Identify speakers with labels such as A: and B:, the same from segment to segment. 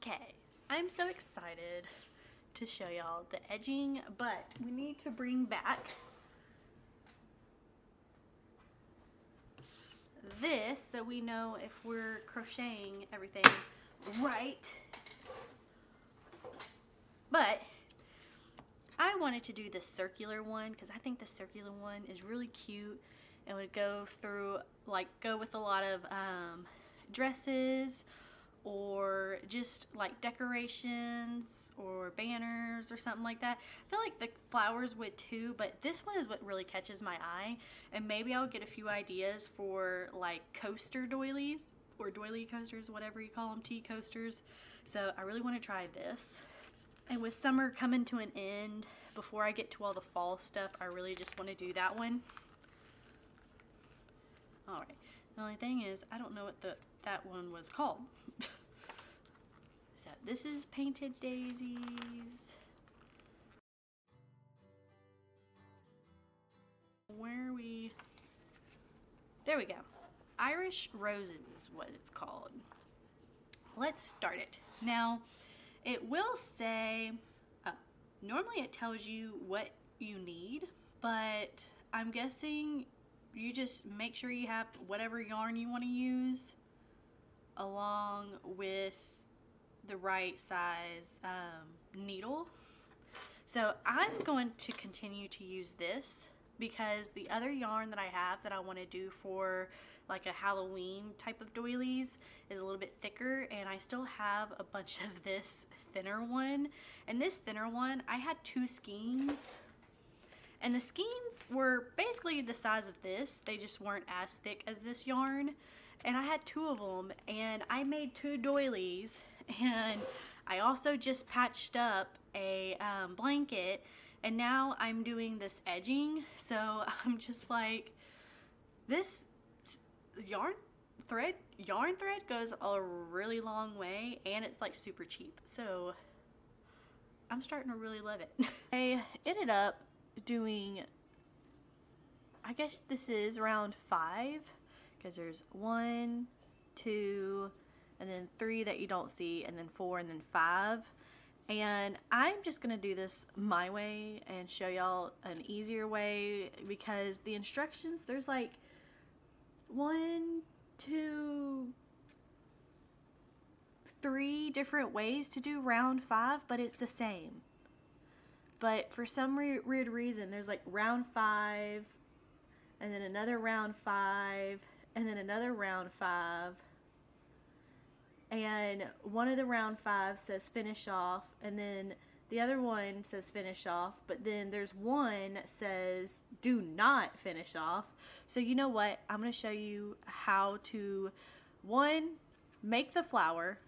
A: Okay, I'm so excited to show y'all the edging, but we need to bring back this so we know if we're crocheting everything right. But I wanted to do the circular one because I think the circular one is really cute and would go through, like, go with a lot of dresses or just like decorations or banners or something like that. I feel like the flowers would too, but this one is what really catches my eye, and maybe I'll get a few ideas for like coaster doilies or doily coasters, whatever you call them, tea coasters. So I really want to try this. And with summer coming to an end, before I get to all the fall stuff, I really just want to do that one. Alright, the only thing is I don't know what that one was called. So this is Painted Daisies. Where are we? There we go. Irish Roses is what it's called. Let's start it. Now, it will say, normally it tells you what you need, but I'm guessing you just make sure you have whatever yarn you want to use along with the right size needle. So I'm going to continue to use this because the other yarn that I have that I want to do for like a Halloween type of doilies is a little bit thicker, and I still have a bunch of this thinner one. And this thinner one, I had 2 skeins, and the skeins were basically the size of this. They just weren't as thick as this yarn, and I had 2 of them, and I made 2 doilies. And I also just patched up a blanket, and now I'm doing this edging. So I'm just like, this yarn thread goes a really long way, and it's like super cheap. So I'm starting to really love it. I ended up doing, I guess this is round 5, because there's 1, 2, and then 3 that you don't see, and then 4, and then 5. And I'm just gonna do this my way and show y'all an easier way, because the instructions, there's like 1, 2, 3 different ways to do round 5, but it's the same. But for some weird reason, there's like round 5, and then another round 5, and then another round 5. And one of the round 5 says finish off, and then the other one says finish off, but then there's one that says do not finish off. So you know what? I'm going to show you how to, 1, make the flower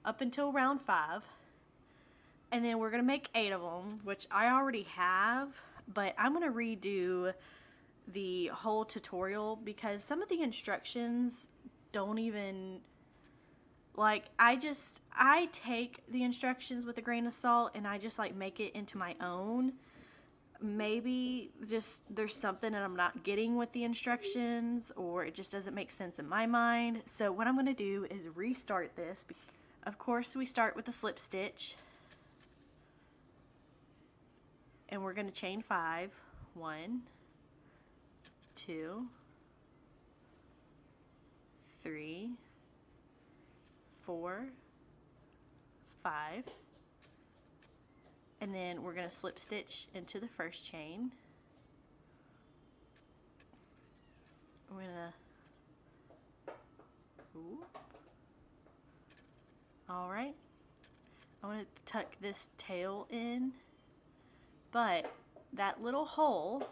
A: up until round 5, and then we're going to make 8 of them, which I already have, but I'm going to redo the whole tutorial because some of the instructions don't even, like, I take the instructions with a grain of salt and I just like make it into my own. Maybe just there's something that I'm not getting with the instructions, or it just doesn't make sense in my mind. So what I'm going to do is restart this. Of course, we start with a slip stitch, and we're going to chain 5. 1, 2, 3, 4, 5, and then we're going to slip stitch into the first chain. We're going to, alright, I want to tuck this tail in, but that little hole,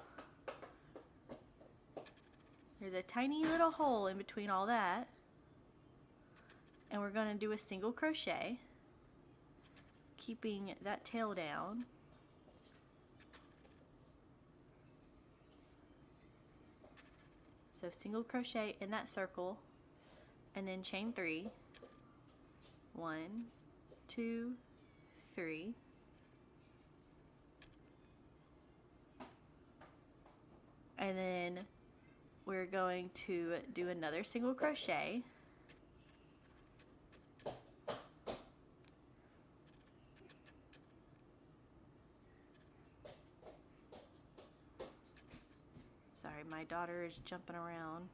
A: there's a tiny little hole in between all that, and we're going to do a single crochet, keeping that tail down. So single crochet in that circle, and then chain 3. 1, 2, 3. And then we're going to do another single crochet, Sorry, my daughter is jumping around.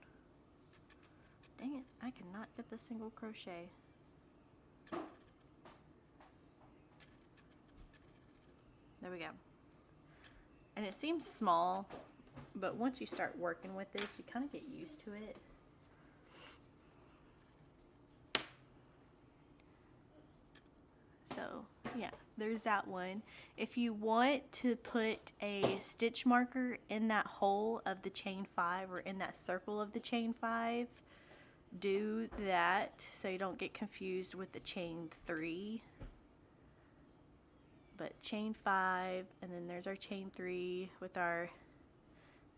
A: Dang it, I cannot get the single crochet. There we go. And it seems small, but once you start working with this, you kind of get used to it. So, yeah, there's that one. If you want to put a stitch marker in that hole of the chain 5 or in that circle of the chain 5, do that so you don't get confused with the chain 3. But chain 5, and then there's our chain 3 with our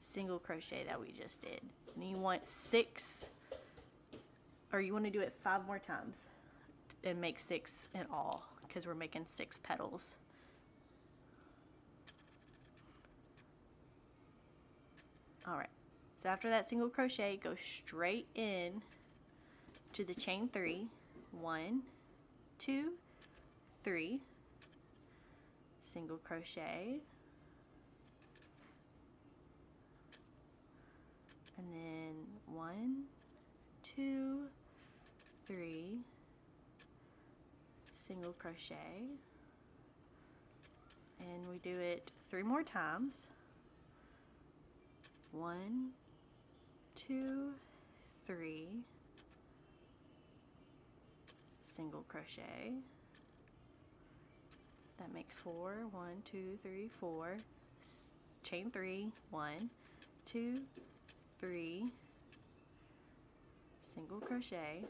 A: single crochet that we just did. And you want 6, or you want to do it 5 more times and make 6 in all, because we're making 6 petals. Alright, so after that single crochet, go straight in to the chain 3. 1, 2, 3, single crochet, and then 1, 2, 3, single crochet, and we do it 3 more times. 1, 2, 3, single crochet. That makes 4. 1, 2, 3, 4. Chain 3. 1, 2, 3. Single crochet.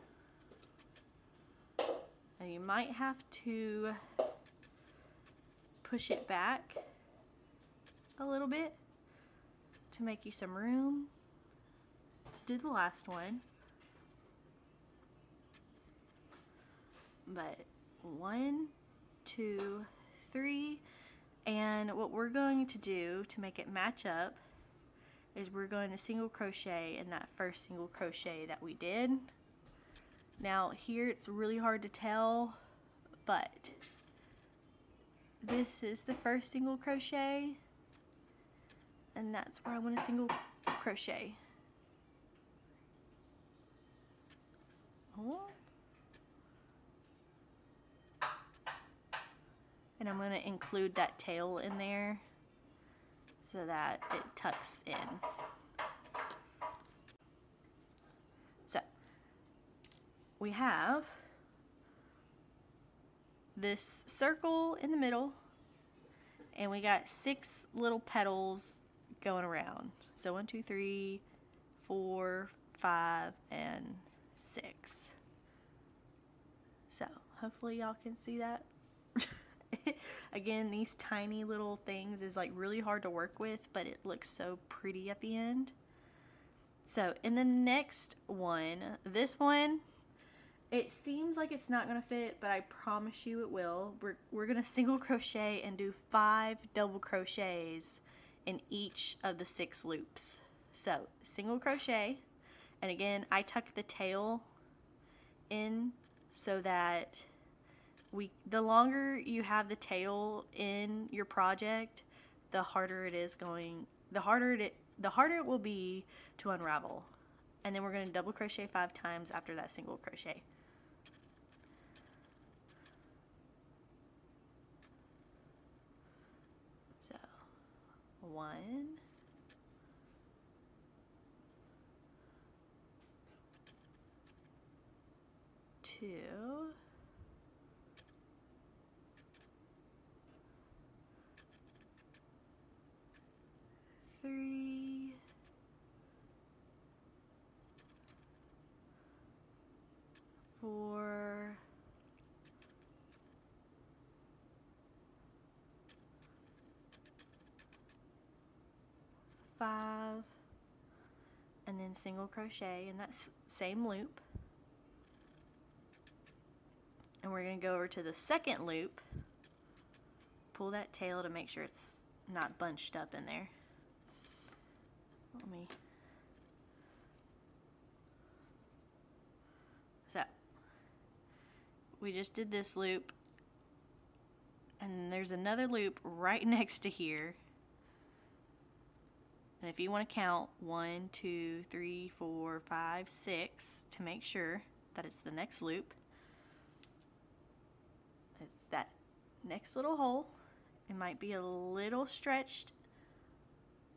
A: And you might have to push it back a little bit to make you some room to do the last one. But 1, 2, 3, and what we're going to do to make it match up is we're going to single crochet in that first single crochet that we did. Now here it's really hard to tell, but this is the first single crochet, and that's where I want to single crochet. Oh. And I'm going to include that tail in there so that it tucks in. So we have this circle in the middle, and we got 6 little petals going around. So 1, 2, 3, 4, 5, and 6. So hopefully y'all can see that. Again, these tiny little things is like really hard to work with, but it looks so pretty at the end. So in the next one, this one, it seems like it's not going to fit, but I promise you it will. We're going to single crochet and do 5 double crochets in each of the 6 loops. So single crochet, and again I tuck the tail in so that the longer you have the tail in your project, the harder it will be to unravel. And then we're going to double crochet 5 times after that single crochet. So 1, 2, 3, 4, 5, and then single crochet in that same loop. And we're going to go over to the second loop, pull that tail to make sure it's not bunched up in there. So we just did this loop, and there's another loop right next to here, And if you want to count 1, 2, 3, 4, 5, 6 to make sure that it's the next loop, it's that next little hole. It might be a little stretched,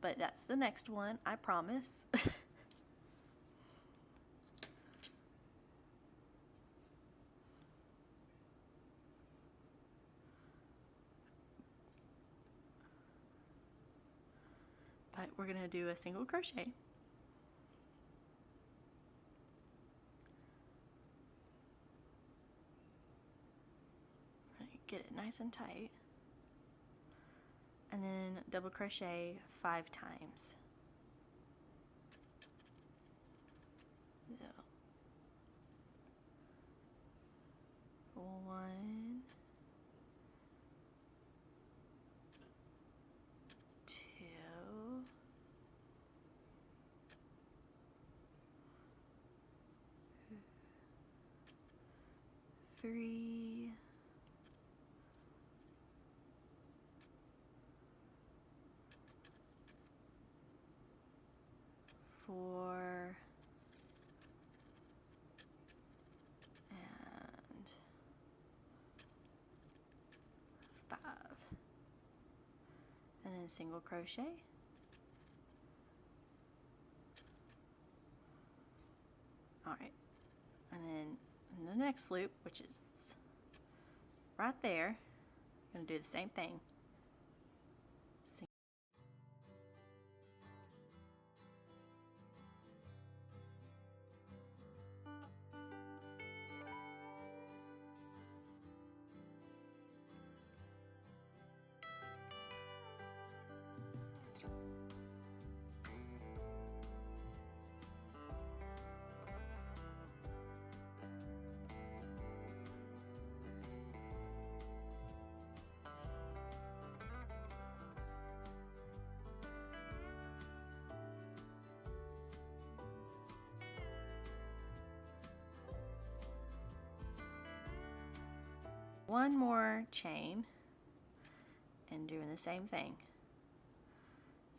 A: but that's the next one, I promise. But we're going to do a single crochet. Get it nice and tight. And then double crochet 5 times. So 1, 2, 3, 4, and 5, and then single crochet. All right, and then in the next loop, which is right there, I'm going to do the same thing. One more chain and doing the same thing.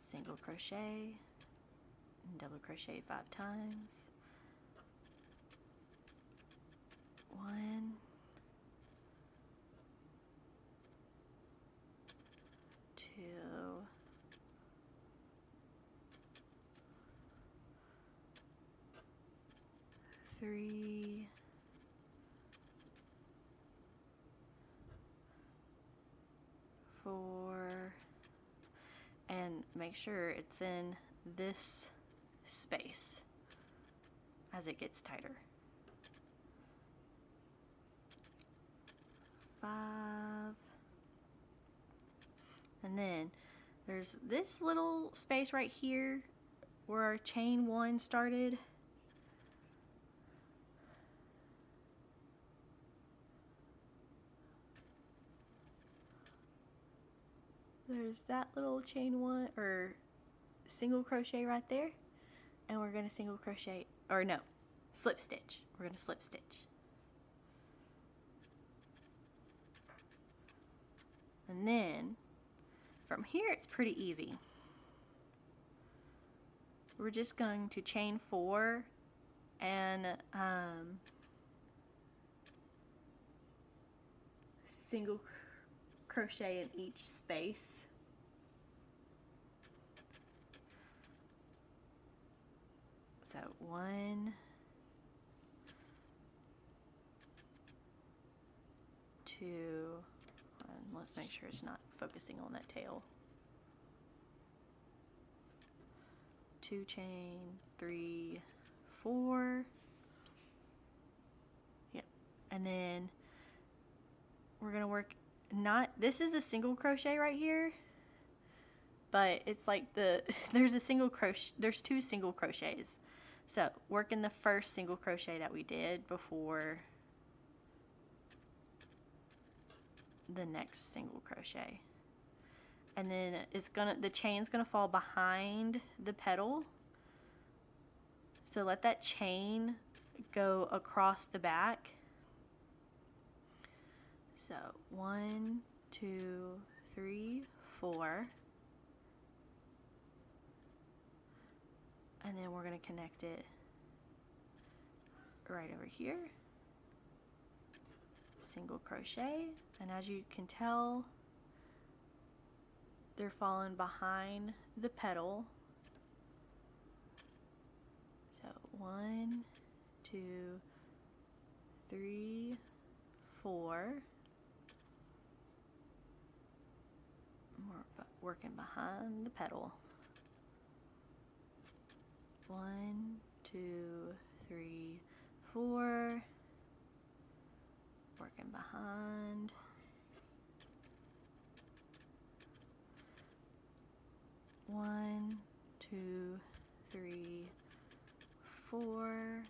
A: Single crochet and double crochet 5 times. 1, 2, 3, 4, and make sure it's in this space as it gets tighter. 5, and then there's this little space right here where our chain 1 started. There's that little chain 1 or single crochet right there, and we're going to single crochet, or no, slip stitch. We're going to slip stitch. And then from here it's pretty easy. We're just going to chain 4 and single crochet in each space. So 1, 2, and let's make sure it's not focusing on that tail. 2 chain, 3, 4. Yep. And then we're gonna work, not, this is a single crochet right here, but it's like there's a single crochet, there's 2 single crochets. So work in the first single crochet that we did before the next single crochet, and then the chain's gonna fall behind the petal, so let that chain go across the back. So 1, 2, 3, 4, And then we're going to connect it right over here. Single crochet, and as you can tell, they're falling behind the petal. So 1, 2, 3, 4. We're working behind the petal. 1, 2, 3, 4. Working behind. 1, 2, 3, 4.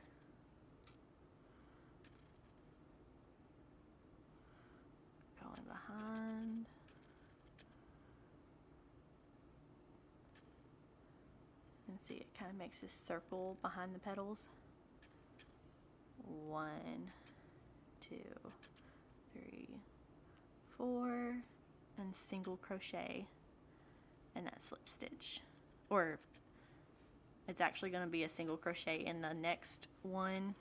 A: Going behind. And see, it kind of makes this circle behind the petals. 1, 2, 3, 4, and single crochet in that slip stitch, or it's actually going to be a single crochet in the next one,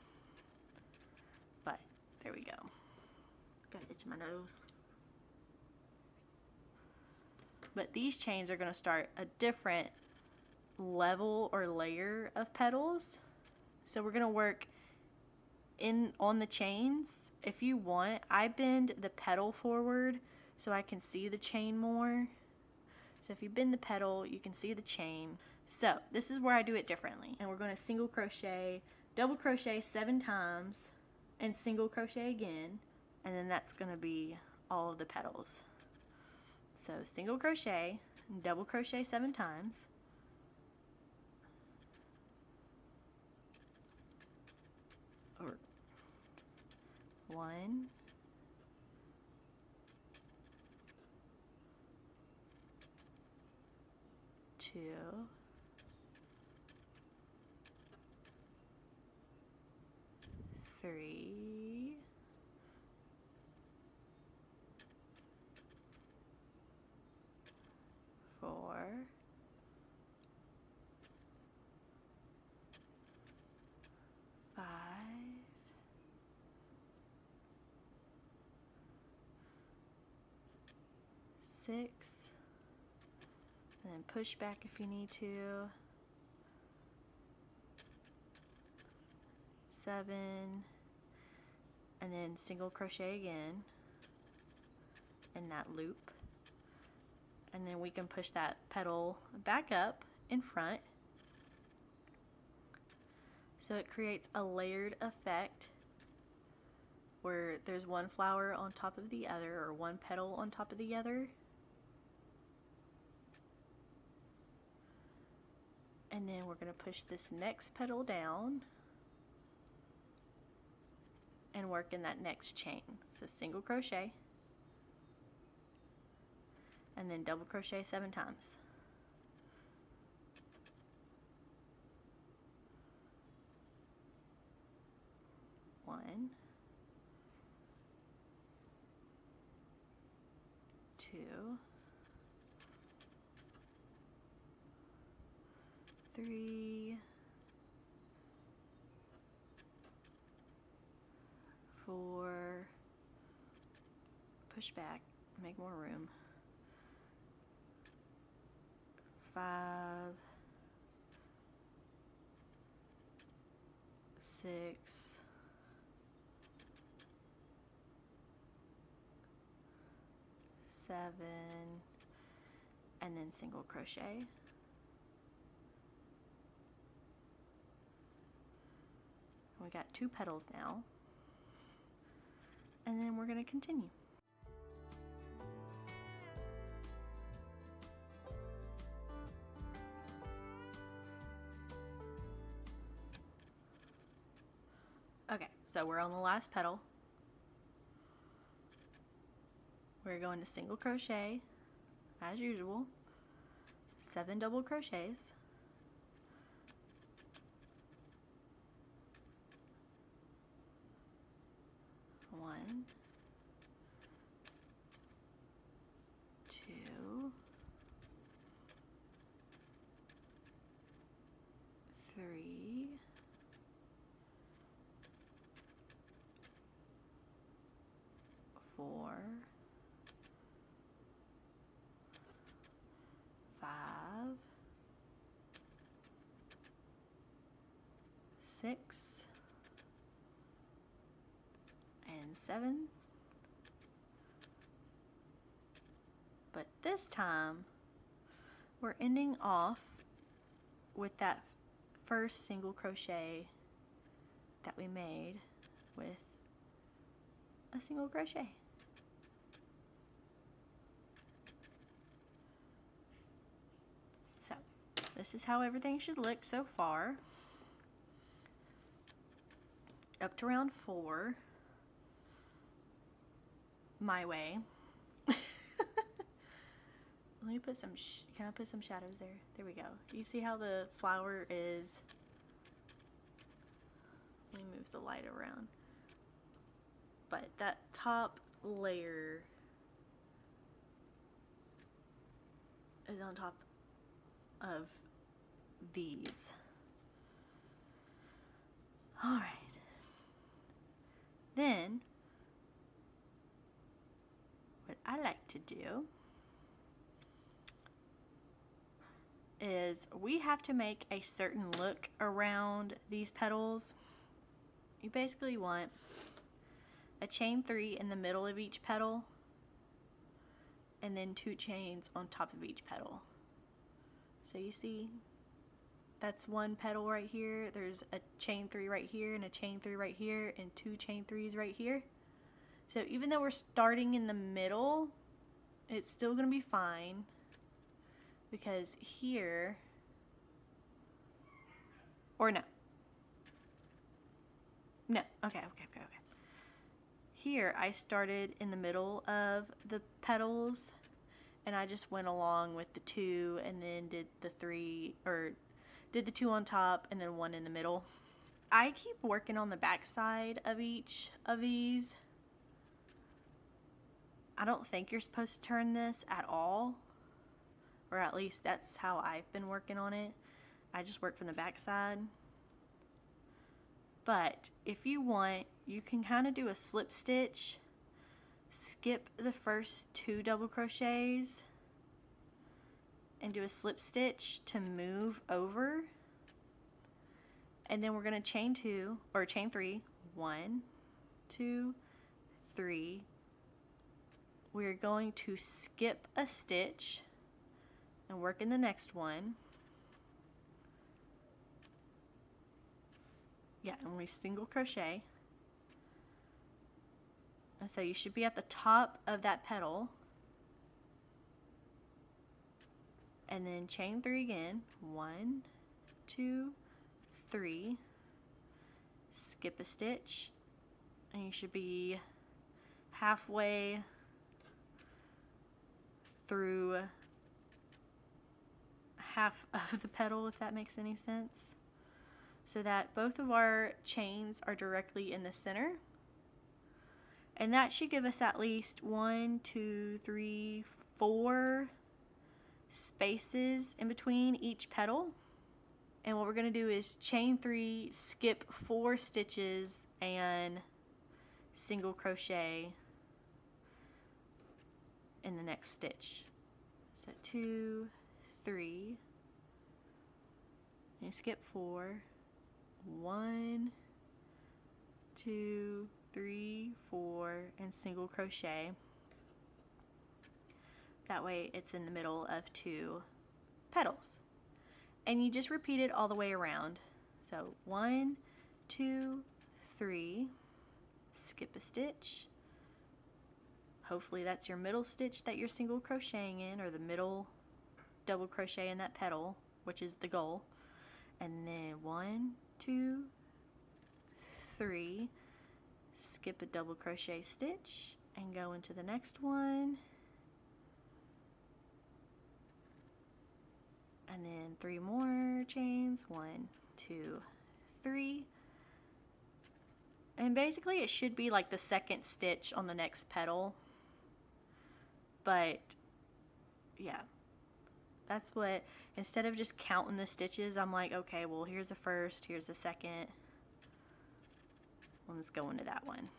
A: but there we go. Gotta itch my nose. But these chains are going to start a different level or layer of petals, so we're going to work on the chains. If you want, I bend the petal forward so I can see the chain more. So if you bend the petal, you can see the chain. So this is where I do it differently, and we're going to single crochet, double crochet 7 times, and single crochet again, and then that's going to be all of the petals. So single crochet, double crochet 7 times, or 1, 2, 3, 4, 5, 6, and then push back if you need to. 7, and then single crochet again in that loop, and then we can push that petal back up in front, so it creates a layered effect where there's one flower on top of the other, or one petal on top of the other. And then we're going to push this next petal down and work in that next chain. So single crochet, and then double crochet 7 times. One, 2, 3, 4, push back, make more room, 5, 6, 7, and then single crochet. We got 2 petals now, and then we're going to continue. Okay, so we're on the last petal. We're going to single crochet as usual, 7 double crochets, 1, 2, 4, 5, 6, and 7. But this time we're ending off with that first single crochet that we made with a single crochet. So this is how everything should look so far. Up to round 4, my way. Let me put some, can I put some shadows there? There we go. You see how the flower is, let me move the light around. But that top layer is on top of these. All right. Then, what I like to do is we have to make a certain look around these petals. You basically want a chain 3 in the middle of each petal and then 2 chains on top of each petal. So you see, that's one petal right here. There's a chain 3 right here and a chain 3 right here and 2 chain 3s right here. So even though we're starting in the middle, it's still going to be fine, because here, or no, okay. Here I started in the middle of the petals and I just went along with the 2 and then did the 3, or did the 2 on top and then 1 in the middle. I keep working on the back side of each of these. I don't think you're supposed to turn this at all, or at least that's how I've been working on it. I just work from the back side. But if you want, you can kind of do a slip stitch, skip the first 2 double crochets and do a slip stitch to move over, and then we're going to chain 2 or chain 3, 1, 2, 3. We're going to skip a stitch and work in the next one. Yeah, and we single crochet. And so you should be at the top of that petal. And then chain 3 again. 1, 2, 3. Skip a stitch. And you should be halfway through half of the petal, if that makes any sense, so that both of our chains are directly in the center. And that should give us at least 1, 2, 3, 4 spaces in between each petal. And what we're going to do is chain 3, skip 4 stitches, and single crochet in the next stitch. So 2, 3, and skip 4, 1, 2, 3, 4, and single crochet. That way it's in the middle of 2 petals. And you just repeat it all the way around. So 1, 2, 3, skip a stitch. Hopefully that's your middle stitch that you're single crocheting in, or the middle double crochet in that petal, which is the goal. And then 1, 2, 3, skip a double crochet stitch and go into the next one. And then 3 more chains, 1, 2, 3. And basically it should be like the second stitch on the next petal. But yeah, that's what, instead of just counting the stitches, I'm like, okay, well, here's the first, here's the second. Let's go into that one.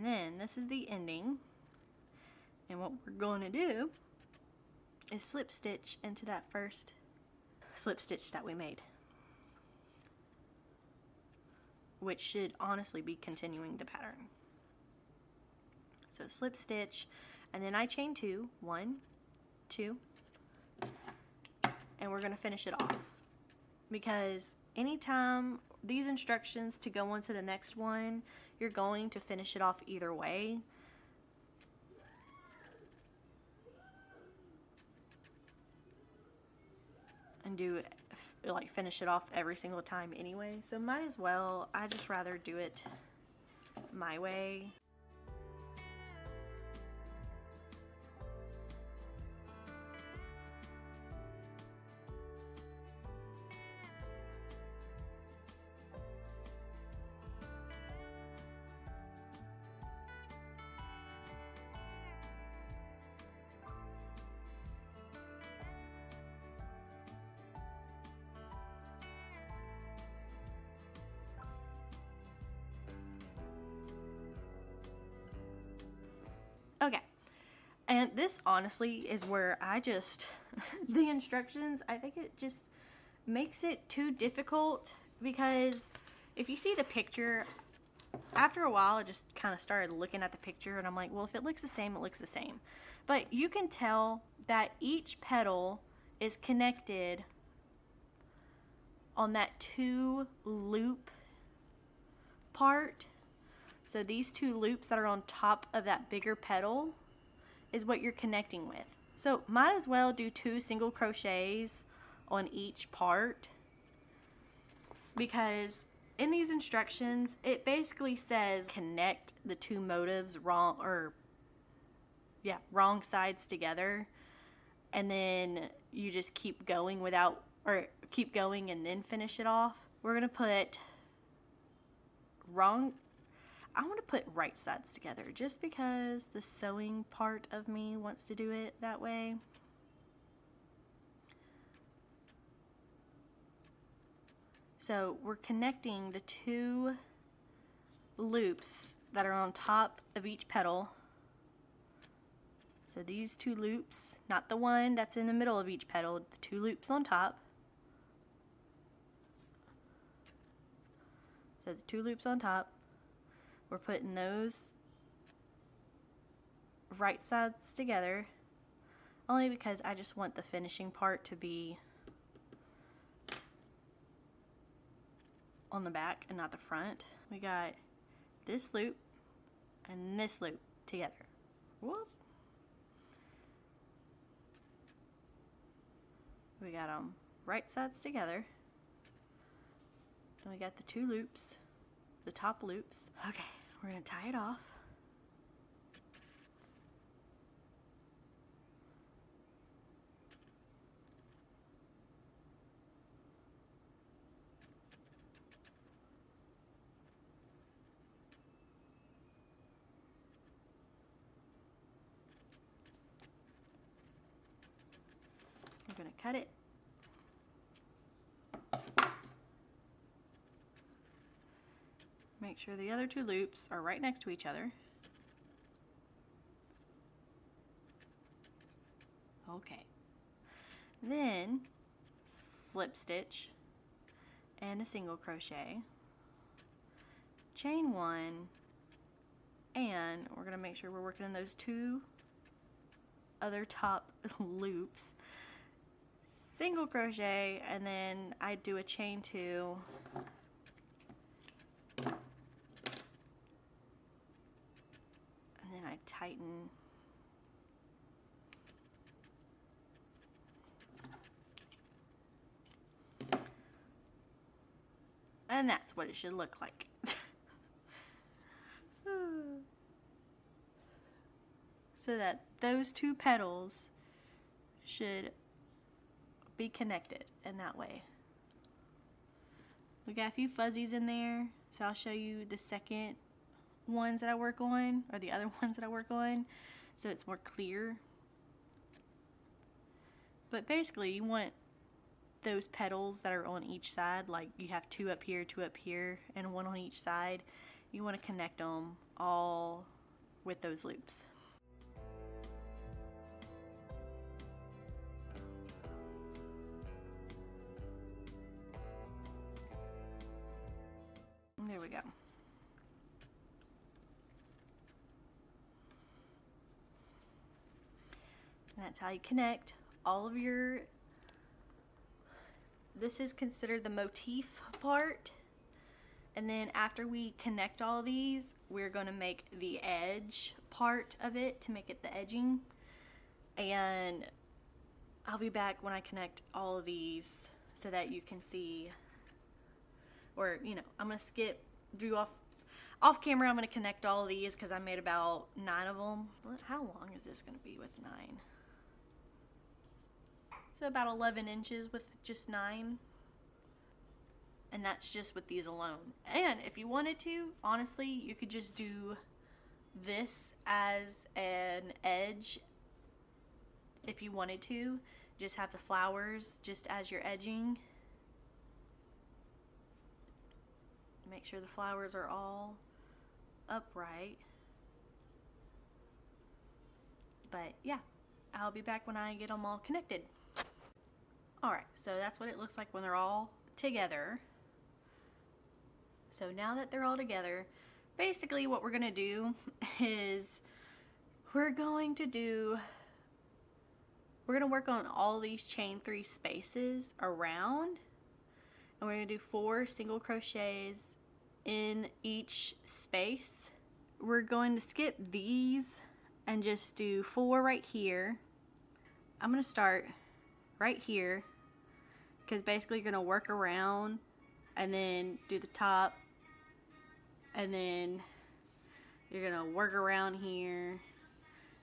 A: And then this is the ending. And what we're going to do is slip stitch into that first slip stitch that we made, which should honestly be continuing the pattern. So slip stitch, and then I chain 2, 1, 2, and we're going to finish it off, because anytime these instructions to go on to the next one, you're going to finish it off either way. And do like finish it off every single time anyway, so might as well. I just rather do it my way. Okay, and this honestly is where I just, the instructions, I think it just makes it too difficult, because if you see the picture, after a while I just kind of started looking at the picture and I'm like, well, if it looks the same, it looks the same. But you can tell that each petal is connected on that 2 loop part. So these 2 loops that are on top of that bigger petal is what you're connecting with. So might as well do 2 single crochets on each part, because in these instructions it basically says connect the 2 motifs wrong sides together, and then you just keep going keep going and then finish it off. We're gonna put I want to put right sides together just because the sewing part of me wants to do it that way. So we're connecting the 2 loops that are on top of each petal. So these 2 loops, not the one that's in the middle of each petal, the 2 loops on top. So the 2 loops on top. We're putting those right sides together, only because I just want the finishing part to be on the back and not the front. We got this loop and this loop together. Whoop. We got them right sides together, and we got the 2 loops, the top loops. Okay. We're going to tie it off. We're going to cut it. Make sure the other 2 loops are right next to each other. Okay. Then slip stitch and a single crochet, chain 1, and we're going to make sure we're working in those 2 other top loops, single crochet, and then I do a chain 2, and then I tighten. And that's what it should look like. So that those 2 petals should be connected in that way. We got a few fuzzies in there, so I'll show you the second ones that I work on, or the other ones that I work on, so it's more clear. But basically you want those petals that are on each side, like you have 2 up here, 2 up here, and 1 on each side. You want to connect them all with those loops. There we go. And that's how you connect all of your, this is considered the motif part. And then after we connect all of these, we're going to make the edge part of it to make it the edging. And I'll be back when I connect all of these so that you can see, or you know, I'm going to do off camera. I'm going to connect all of these because I made about 9 of them. How long is this going to be with 9? So about 11 inches with just 9. And that's just with these alone. And if you wanted to, honestly, you could just do this as an edge. If you wanted to, just have the flowers just as your edging. Make sure the flowers are all upright. But yeah, I'll be back when I get them all connected. Alright, so that's what it looks like when they're all together. So now that they're all together, basically what we're going to do is we're going to work on all these chain 3 spaces around, and we're going to do 4 single crochets in each space. We're going to skip these and just do 4 right here. I'm going to start right here because basically you're going to work around and then do the top, and then you're going to work around here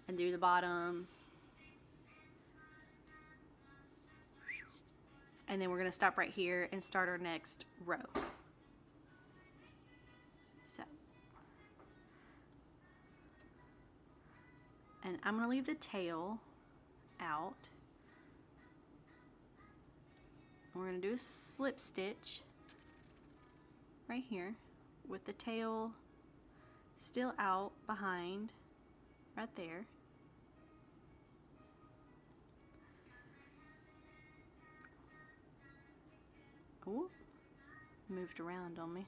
A: and do the bottom. And then we're going to stop right here and start our next row. So, and I'm going to leave the tail out. We're going to do a slip stitch right here with the tail still out behind, right there. Oh, moved around on me.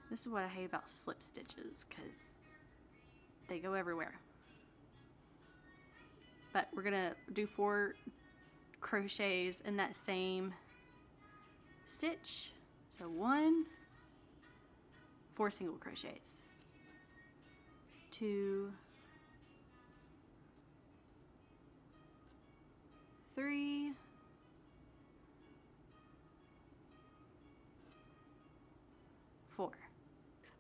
A: This is what I hate about slip stitches, because they go everywhere. But we're gonna do 4 crochets in that same stitch. So 1, 4 single crochets, 2, 3, 4.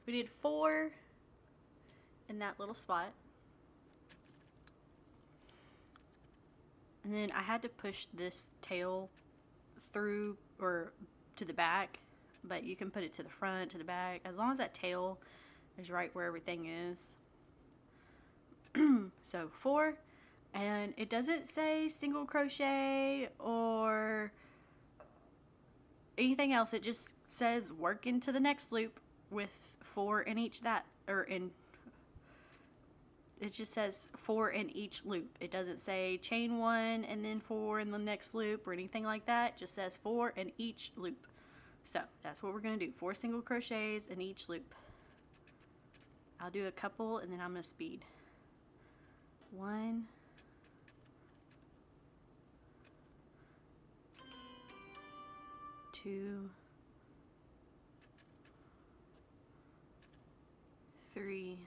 A: We did 4 in that little spot. And then I had to push this tail through or to the back, but you can put it to the front, to the back, as long as that tail is right where everything is. So 4, and it doesn't say single crochet or anything else. It just says work into the next loop with 4 in each it just says 4 in each loop. It doesn't say chain 1 and then 4 in the next loop or anything like that. It just says 4 in each loop. So that's what we're going to do. 4 single crochets in each loop. I'll do a couple and then I'm going to speed. 1, 2, 3,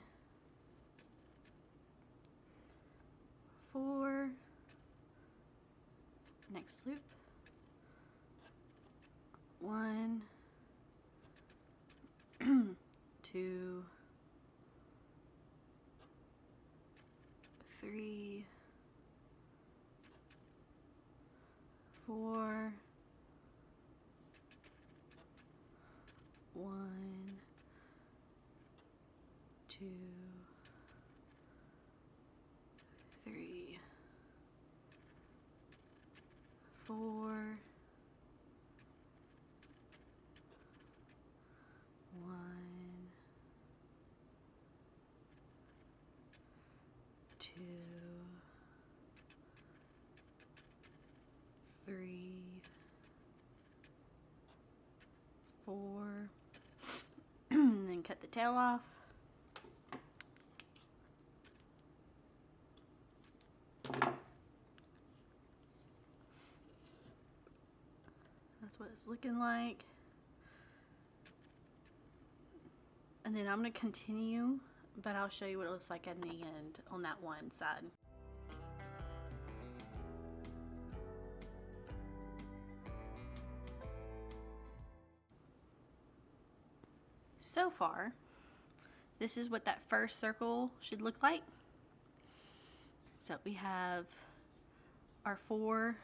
A: 4, next loop, 1, 2, 3, 4, 1, 2, 3, 4, 1, 2, 3, 4, and then cut the tail off. That's what it's looking like. And then I'm going to continue, but I'll show you what it looks like at the end on that one side. So far, this is what that first circle should look like. So we have our 4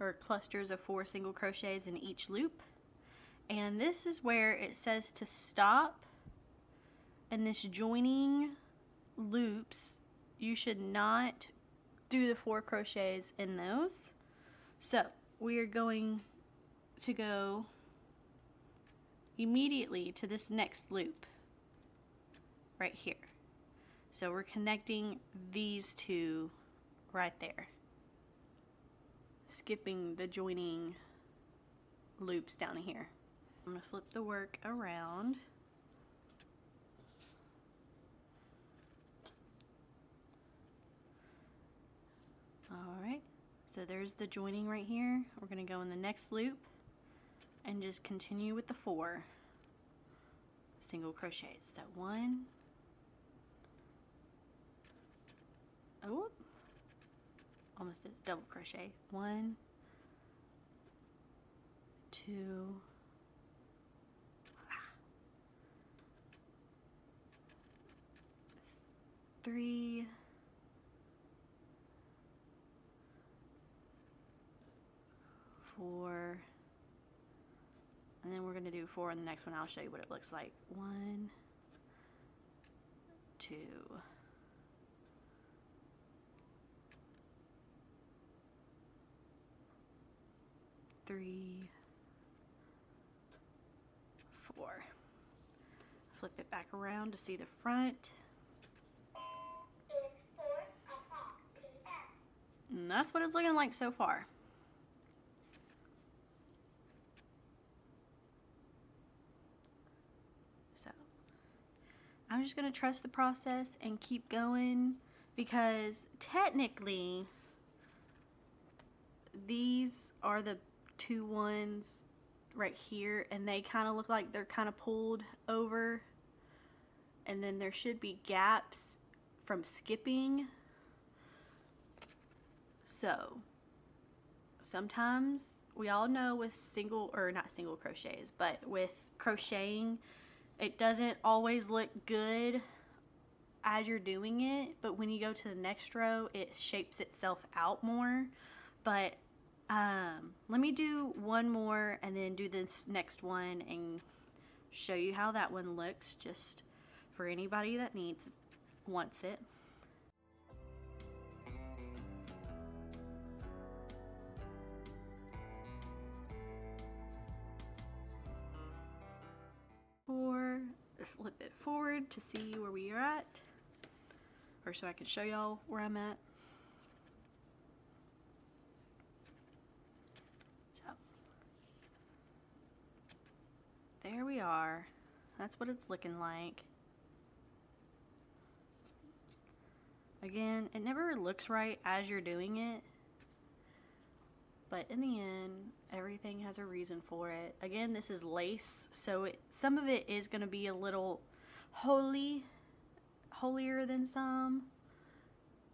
A: or clusters of 4 single crochets in each loop. And this is where it says to stop. And this joining loops, you should not do the 4 crochets in those. So we are going to go immediately to this next loop right here. So we're connecting these 2 right there, skipping the joining loops down here. I'm going to flip the work around. Alright, so there's the joining right here. We're going to go in the next loop and just continue with the 4 single crochets. So 1, oh, almost did a double crochet. 1, 2, 3, 4, and then we're going to do 4 in the next one. I'll show you what it looks like. 1, 2, 3, 4. Flip it back around to see the front. And that's what it's looking like so far. So I'm just going to trust the process and keep going, because technically these are the 2 ones right here, and they kind of look like they're kind of pulled over, and then there should be gaps from skipping. So sometimes we all know with single, or not single crochets, but with crocheting, it doesn't always look good as you're doing it, but when you go to the next row, it shapes itself out more. But let me do one more and then do this next one and show you how that one looks, just for anybody that wants it. Flip it forward to see where we are at, or so I can show y'all where I'm at. So there we are. That's what it's looking like. Again, it never looks right as you're doing it, but in the end, everything has a reason for it. Again, this is lace, so some of it is going to be a little holier than some.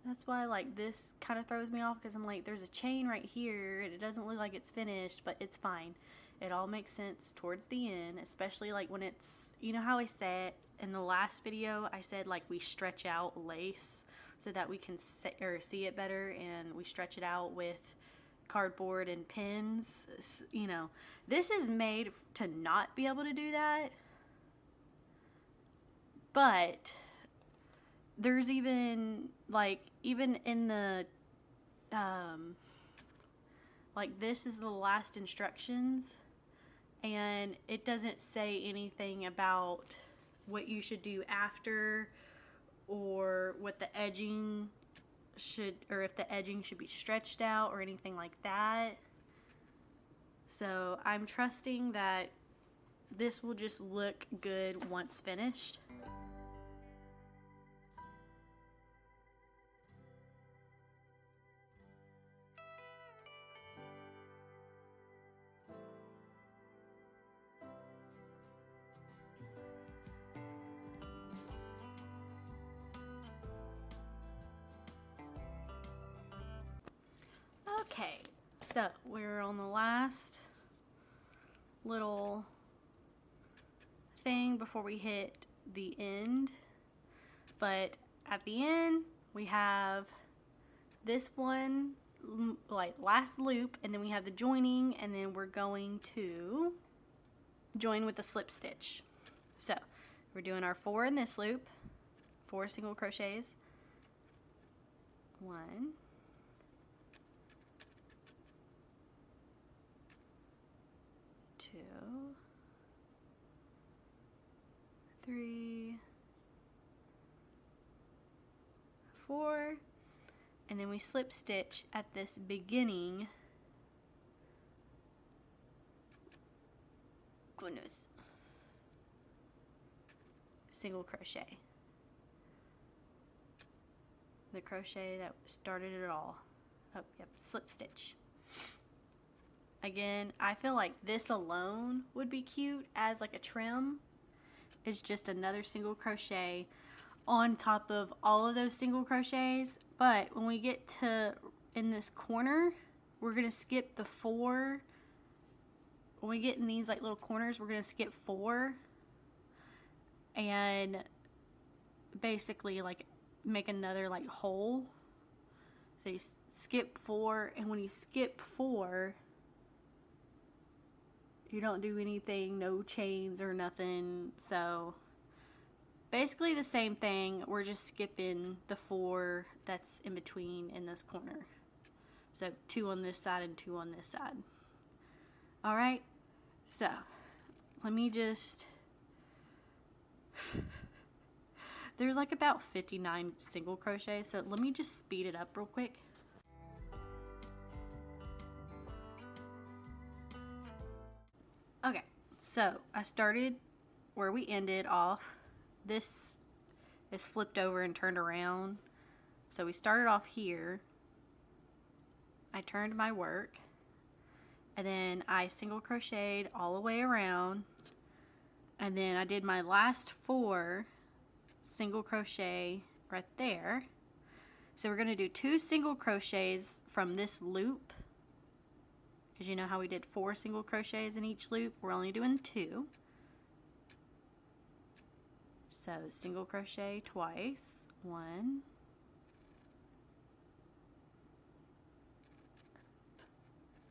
A: That's why, like, this kind of throws me off, because I'm like, there's a chain right here and it doesn't look like it's finished, but it's fine. It all makes sense towards the end, especially like when it's, you know how I said in the last video, I said like we stretch out lace so that we can see it better, and we stretch it out with cardboard and pins. You know, this is made to not be able to do that, but there's even in the like, this is the last instructions, and it doesn't say anything about what you should do after, or what the edging should, or if the edging should be stretched out or anything like that. So I'm trusting that this will just look good once finished. Okay, so we're on the last little thing before we hit the end, but at the end we have this one like last loop, and then we have the joining, and then we're going to join with the slip stitch. So we're doing our 4 in this loop, 4 single crochets, 1, 2, 3, 4, and then we slip stitch at this beginning. Goodness. Single crochet. The crochet that started it all. Oh, yep, slip stitch. Again, I feel like this alone would be cute as like a trim. It's just another single crochet on top of all of those single crochets. But when we get to in this corner, we're gonna skip the 4. When we get in these like little corners, we're gonna skip 4 and basically like make another like hole. So you skip 4, and when you skip 4, you don't do anything, no chains or nothing. So basically the same thing, we're just skipping the 4 that's in between in this corner. So 2 on this side and 2 on this side. All right, so let me just, there's like about 59 single crochets, so let me just speed it up real quick. Okay, so I started where we ended off. This is flipped over and turned around. So we started off here. I turned my work, and then I single crocheted all the way around, and then I did my last 4 single crochet right there. So we're going to do 2 single crochets from this loop, because you know how we did 4 single crochets in each loop. We're only doing 2. So single crochet twice, 1,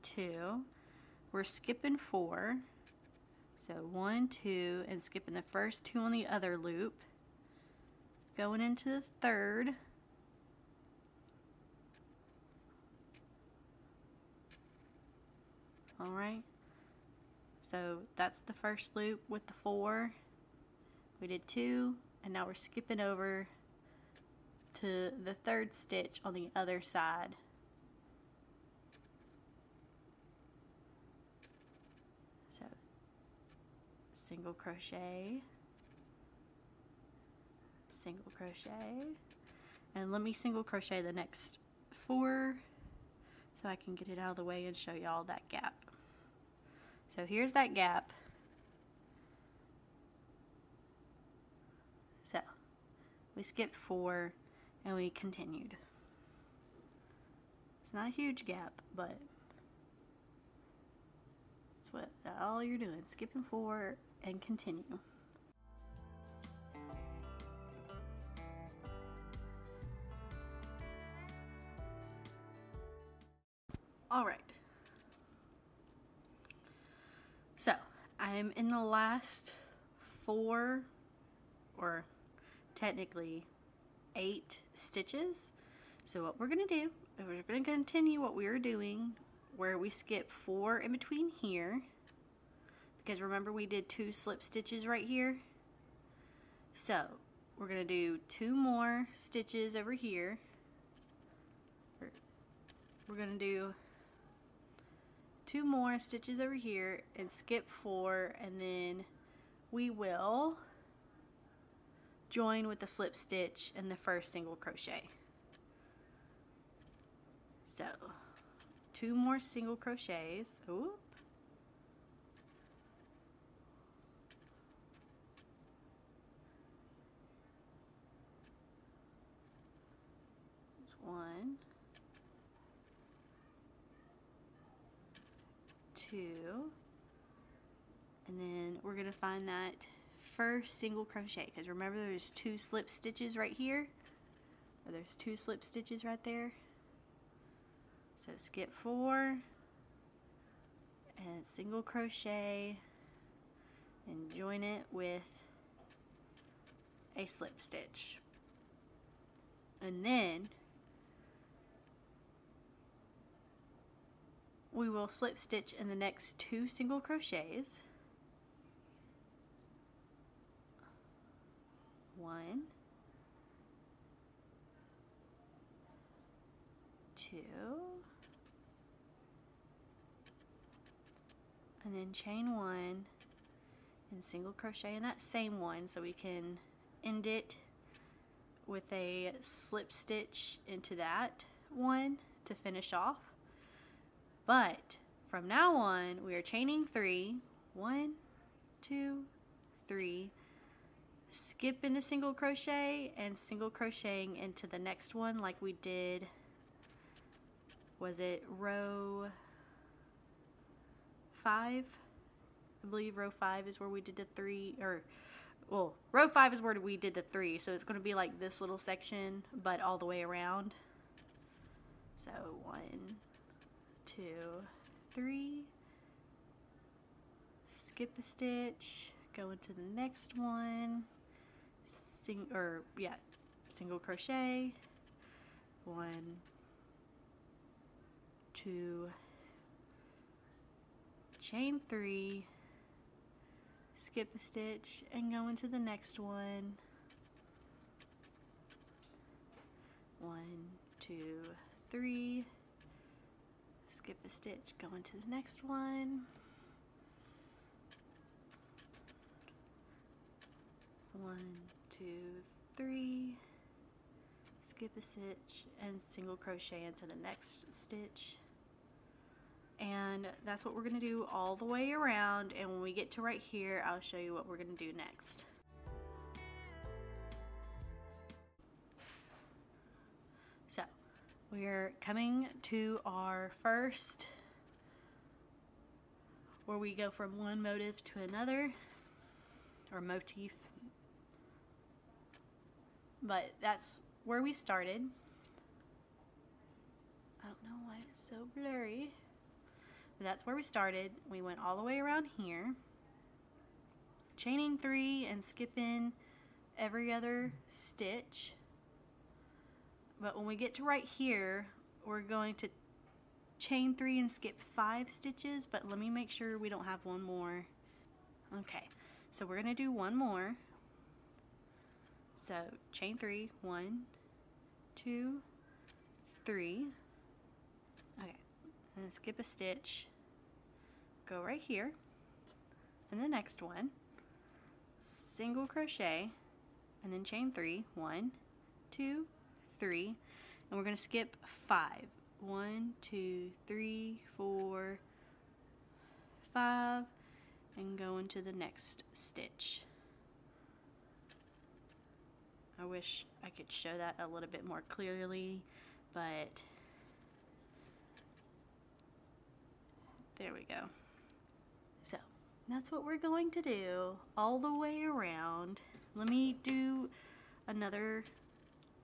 A: 2. We're skipping 4, so 1, 2, and skipping the first 2 on the other loop, going into the 3rd, all right, so that's the first loop with the 4. We did 2, and now we're skipping over to the 3rd stitch on the other side. So single crochet, single crochet, and let me single crochet the next 4 so I can get it out of the way and show y'all that gap. So here's that gap. So we skipped 4 and we continued. It's not a huge gap, but it's what all you're doing, skipping 4 and continue. All right. So I'm in the last 4, or technically 8 stitches. So what we're going to do is we're going to continue what we were doing, where we skip 4 in between here, because remember we did 2 slip stitches right here. So we're going to do 2 more stitches over here. We're going to do 2 more stitches over here and skip 4, and then we will join with the slip stitch in the first single crochet. So 2 more single crochets. Oop. There's 1, 2, and then we're going to find that first single crochet, because remember there's 2 slip stitches right here, or there's 2 slip stitches right there. So skip 4 and single crochet and join it with a slip stitch, and then we will slip stitch in the next 2 single crochets. 1, 2, and then chain 1 and single crochet in that same one, so we can end it with a slip stitch into that one to finish off. But from now on, we are chaining 3, 1, 2, 3, skip into single crochet and single crocheting into the next one like we did, was it row 5? I believe row 5 is where we did the 3, or well, row 5 is where we did the 3, so it's going to be like this little section but all the way around. So 1, 2, 3, skip a stitch, go into the next one, single crochet, 1, 2, chain 3, skip a stitch and go into the next one, 1, 2, 3, skip a stitch, go into the next one, 1, 2, 3, skip a stitch and single crochet into the next stitch. And that's what we're going to do all the way around, and when we get to right here, I'll show you what we're going to do next. So we're coming to our first, where we go from one motif to another, or motif, but that's where we started. I don't know why it's so blurry. But that's where we started. We went all the way around here, chaining 3 and skipping every other stitch. But when we get to right here, we're going to chain 3 and skip 5 stitches, but let me make sure we don't have one more. Okay, so we're going to do one more. So chain 3, 1, 2, 3. Okay, and then skip a stitch, go right here, and the next one, single crochet, and then chain 3, 1, 2, 3, and we're going to skip 5. 1, 2, 3, 4, 5, and go into the next stitch. I wish I could show that a little bit more clearly, but there we go. So that's what we're going to do all the way around. Let me do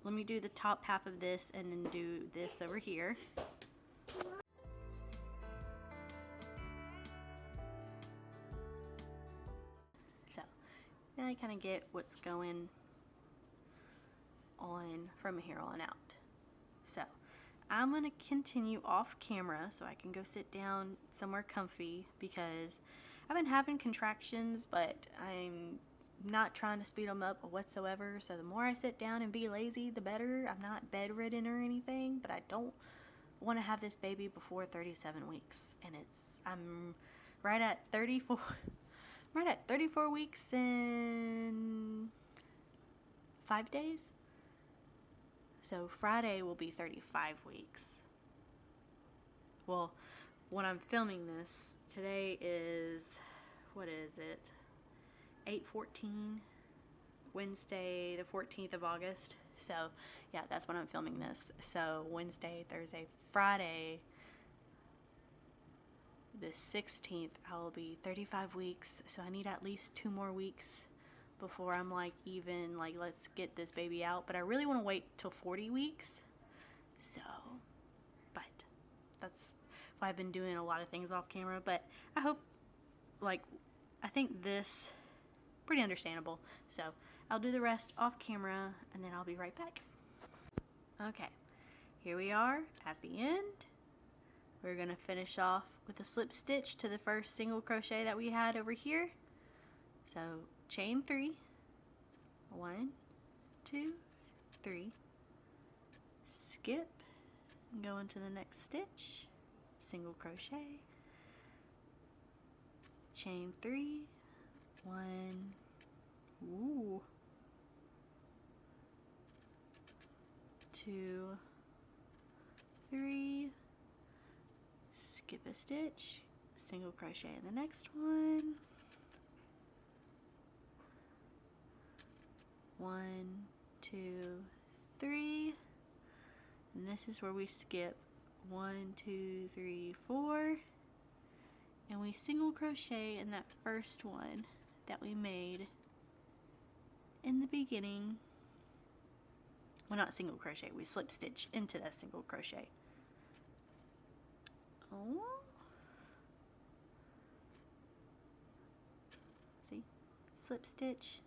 A: the top half of this and then do this over here. So now I kind of get what's going on from here on out. So I'm going to continue off camera so I can go sit down somewhere comfy, because I've been having contractions, but I'm not trying to speed them up whatsoever. So the more I sit down and be lazy, the better. I'm not bedridden or anything, but I don't want to have this baby before 37 weeks. And I'm right at 34. Right at 34 weeks and 5 days. So Friday will be 35 weeks. Well, when I'm filming this, today is, what is it? 8/14, Wednesday the 14th of August. So yeah, that's when I'm filming this. So Wednesday, Thursday, Friday the 16th, I will be 35 weeks. So I need at least 2 more weeks before I'm like even like, let's get this baby out. But I really want to wait till 40 weeks. So, but that's why I've been doing a lot of things off camera. But I hope, like, I think this pretty understandable. So I'll do the rest off camera and then I'll be right back. Okay, here we are at the end. We're gonna finish off with a slip stitch to the first single crochet that we had over here. So chain 3, 1, 2, 3, skip, and go into the next stitch, single crochet, chain 3, 1, 2, 3, skip a stitch, single crochet in the next one, 1, 2, 3, and this is where we skip 1, 2, 3, 4, and we single crochet in that first one that we made in the beginning. Well, not single crochet, we slip stitch into that single crochet. Oh, see, slip stitch,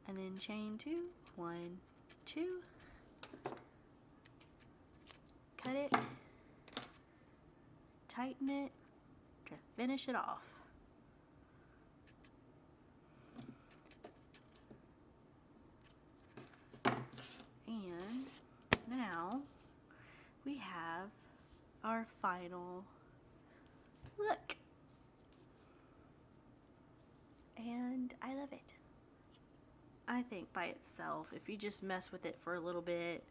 A: and then chain 2, 1, 2, cut it, tighten it to finish it off. And now we have our final look. And I love it. I think by itself, if you just mess with it for a little bit,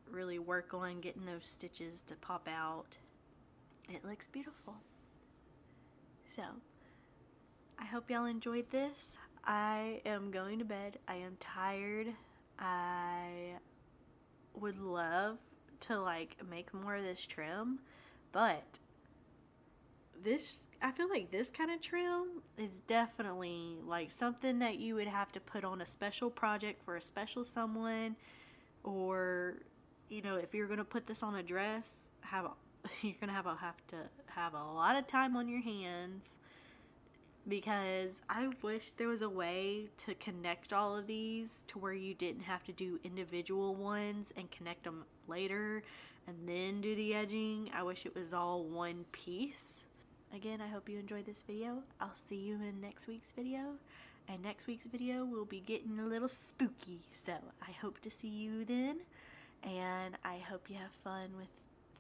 A: really work on getting those stitches to pop out, it looks beautiful. So, I hope y'all enjoyed this. I am going to bed. I am tired. I would love to like make more of this trim, but this, I feel like this kind of trim is definitely like something that you would have to put on a special project for a special someone, or you know, if you're gonna put this on a dress, you're gonna have to have a lot of time on your hands, because I wish there was a way to connect all of these to where you didn't have to do individual ones and connect them later and then do the edging. I wish it was all one piece. Again, I hope you enjoyed this video. I'll see you in next week's video. And next week's video will be getting a little spooky. So I hope to see you then. And I hope you have fun with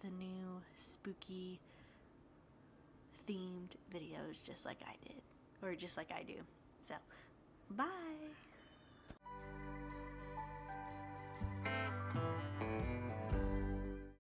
A: the new spooky themed videos just like I did. Or just like I do. So, bye!